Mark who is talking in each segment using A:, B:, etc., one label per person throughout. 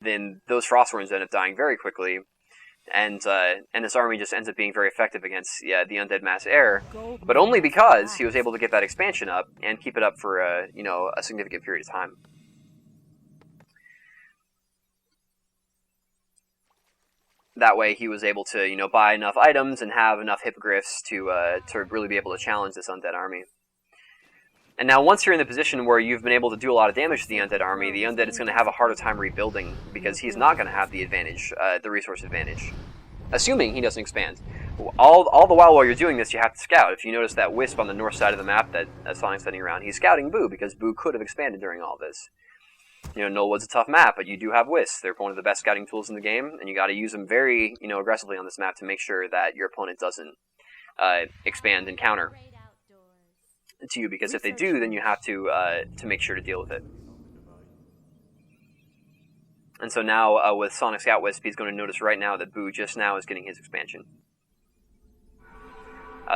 A: then those Frostworms end up dying very quickly, and this army just ends up being very effective against the Undead Mass Air, but only because he was able to get that expansion up and keep it up for a significant period of time. That way, he was able to buy enough items and have enough hippogriffs to really be able to challenge this Undead army. And now, once you're in the position where you've been able to do a lot of damage to the Undead army, the Undead is going to have a harder time rebuilding, because he's not going to have the advantage, the resource advantage. Assuming he doesn't expand. All the while you're doing this, you have to scout. If you notice that wisp on the north side of the map that Sonic's sending around, he's scouting Boo, because Boo could have expanded during all this. Gnollwood's a tough map, but you do have wisps. They're one of the best scouting tools in the game, and you got to use them very, aggressively on this map to make sure that your opponent doesn't expand and counter to you, because if they do, then you have to make sure to deal with it. And so now, with Sonic Scout Wisp, he's going to notice right now that Boo just now is getting his expansion.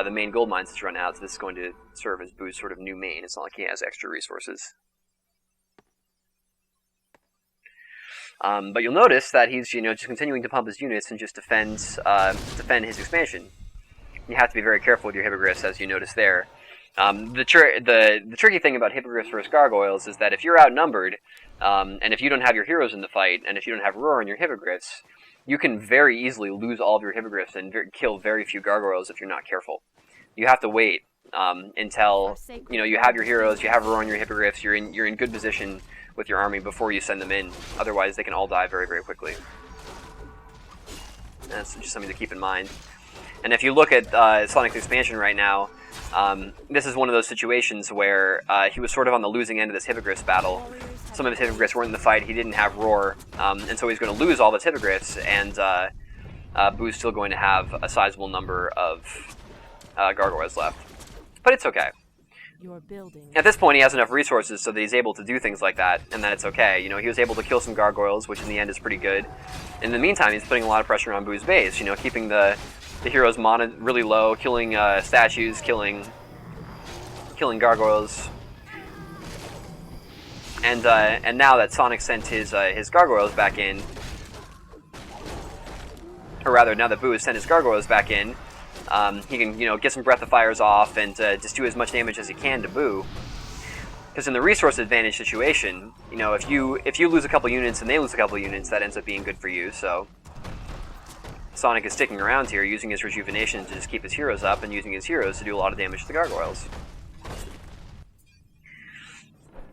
A: The main gold mines has run out, so this is going to serve as Boo's sort of new main. It's not like he has extra resources. But you'll notice that he's just continuing to pump his units and just defend his expansion. You have to be very careful with your hippogriffs, as you notice there. The tricky thing about hippogriffs versus gargoyles is that if you're outnumbered, and if you don't have your heroes in the fight, and if you don't have roar in your hippogriffs, you can very easily lose all of your hippogriffs and kill very few gargoyles if you're not careful. You have to wait until you have your heroes, you have roar in your hippogriffs, you're in good position with your army before you send them in. Otherwise, they can all die very, very quickly. And that's just something to keep in mind. And if you look at Sonic's expansion right now, this is one of those situations where he was sort of on the losing end of this hippogriffs battle. Some of his hippogriffs weren't in the fight, he didn't have roar, and so he's going to lose all of his hippogriffs, and Boo's still going to have a sizable number of gargoyles left. But it's okay. At this point, he has enough resources so that he's able to do things like that, and that it's okay. He was able to kill some gargoyles, which in the end is pretty good. In the meantime, he's putting a lot of pressure on Boo's base, keeping the hero's mana really low, killing statues, killing gargoyles. And now that Sonic sent his gargoyles back in, or rather, now that Boo has sent his gargoyles back in, he can get some breath of fires off and just do as much damage as he can to Boo. Because in the resource advantage situation, if you lose a couple units and they lose a couple units, that ends up being good for you. So Sonic is sticking around here, using his rejuvenation to just keep his heroes up, and using his heroes to do a lot of damage to the gargoyles.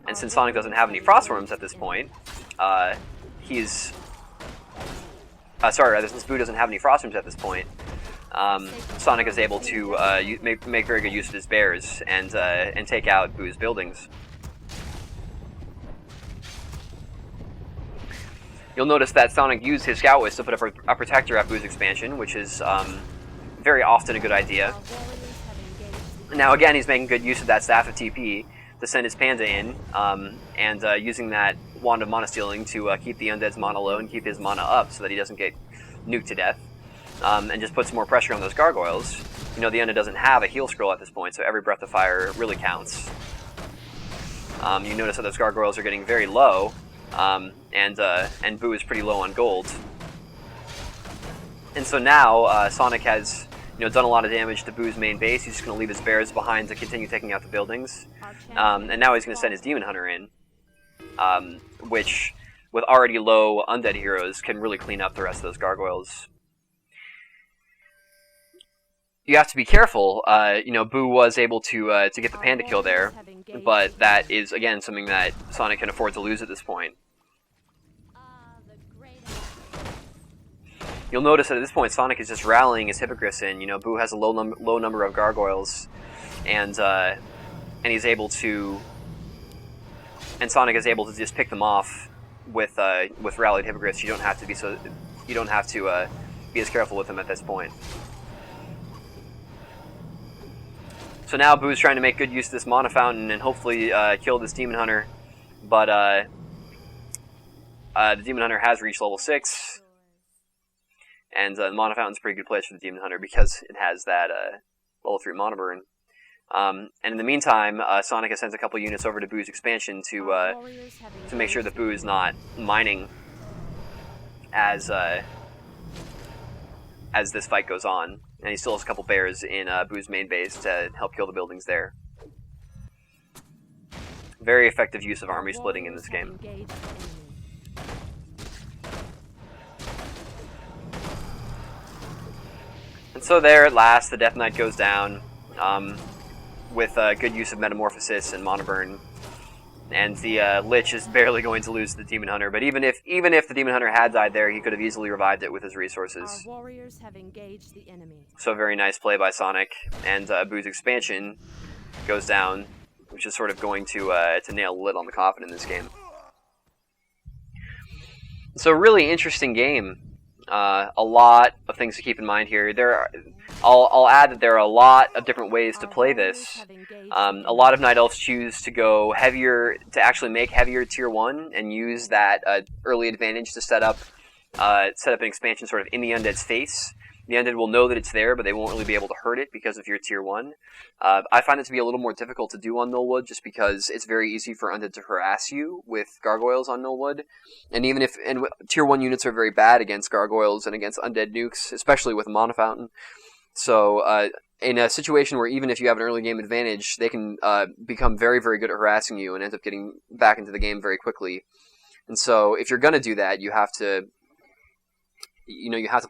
A: And since Sonic doesn't have any Frostworms at this point, since Boo doesn't have any Frostworms at this point, Sonic is able to make very good use of his bears and take out Boo's buildings. You'll notice that Sonic used his Scout Wisp to put up a protector at Boo's expansion, which is very often a good idea. Now again, he's making good use of that Staff of TP to send his Panda in, and using that Wand of Mana Stealing to keep the Undead's mana low and keep his mana up so that he doesn't get nuked to death. And just put some more pressure on those gargoyles. The Undead doesn't have a heal scroll at this point, so every breath of fire really counts. You notice that those gargoyles are getting very low, and Boo is pretty low on gold. And so now Sonic has done a lot of damage to Boo's main base. He's just going to leave his bears behind to continue taking out the buildings. And now he's going to send his Demon Hunter in, which, with already low Undead heroes, can really clean up the rest of those gargoyles. You have to be careful. Boo was able to get the Panda kill there, but that is, again, something that Sonic can afford to lose at this point. You'll notice that at this point, Sonic is just rallying his hippogriffs in. Boo has a low number of gargoyles, and he's able to, and Sonic is able to just pick them off with rallied hippogriffs. You don't have to be as careful with them at this point. So now Boo's trying to make good use of this Mana Fountain and hopefully kill this Demon Hunter, but the Demon Hunter has reached level 6. And the Mana Fountain's a pretty good place for the Demon Hunter because it has that level 3 Mana Burn. And in the meantime, Sonic has sent a couple units over to Boo's expansion to make sure that Boo is not mining as this fight goes on. And he still has a couple bears in Boo's main base to help kill the buildings there. Very effective use of army splitting in this game. And so there, at last, the Death Knight goes down with good use of Metamorphosis and Monoburn. And the Lich is barely going to lose to the Demon Hunter. But even if the Demon Hunter had died there, he could have easily revived it with his resources.
B: Our warriors have engaged the enemy.
A: So very nice play by Sonic. And Boo's expansion goes down, which is sort of going to nail the lid on the coffin in this game. So really interesting game. A lot of things to keep in mind here. I'll add that there are a lot of different ways to play this. A lot of Night Elves choose to go heavier, to actually make heavier Tier 1 and use that early advantage to set up an expansion sort of in the Undead's face. The Undead will know that it's there, but they won't really be able to hurt it because of your Tier 1. I find it to be a little more difficult to do on Gnollwood just because it's very easy for Undead to harass you with Gargoyles on Gnollwood. And even if Tier 1 units are very bad against Gargoyles and against Undead nukes, especially with Mana Fountain. So in a situation where even if you have an early game advantage, they can become very, very good at harassing you and end up getting back into the game very quickly. And so if you're going to do that, you have to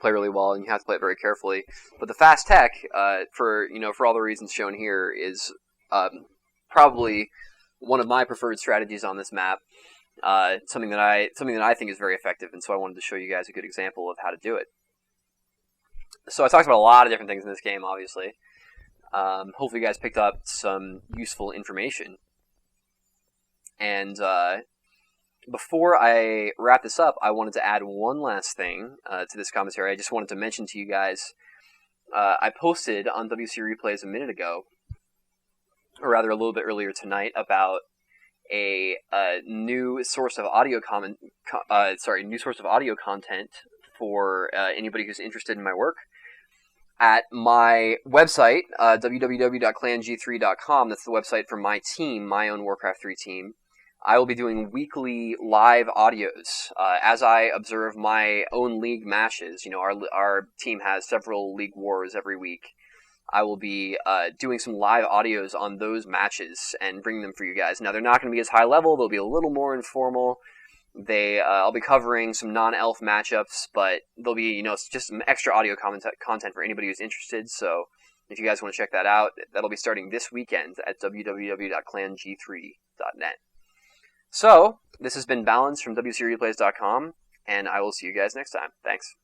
A: play really well, and you have to play it very carefully. But the fast tech, for all the reasons shown here, is probably one of my preferred strategies on this map. Something that I think is very effective, and so I wanted to show you guys a good example of how to do it. So I talked about a lot of different things in this game, obviously. Hopefully you guys picked up some useful information. And before I wrap this up, I wanted to add one last thing to this commentary. I just wanted to mention to you guys, I posted on WCR Replays a minute ago, or rather a little bit earlier tonight, about a new source of audio content for anybody who's interested in my work. At my website, www.clanG3.com, that's the website for my team, my own Warcraft 3 team, I will be doing weekly live audios as I observe my own league matches. Our team has several league wars every week. I will be doing some live audios on those matches and bringing them for you guys. Now, they're not going to be as high level. They'll be a little more informal. I'll be covering some non-elf matchups, but there'll be just some extra audio content for anybody who's interested. So if you guys want to check that out, that'll be starting this weekend at www.clang3.net. So this has been Balance from WCReplays.com, and I will see you guys next time. Thanks.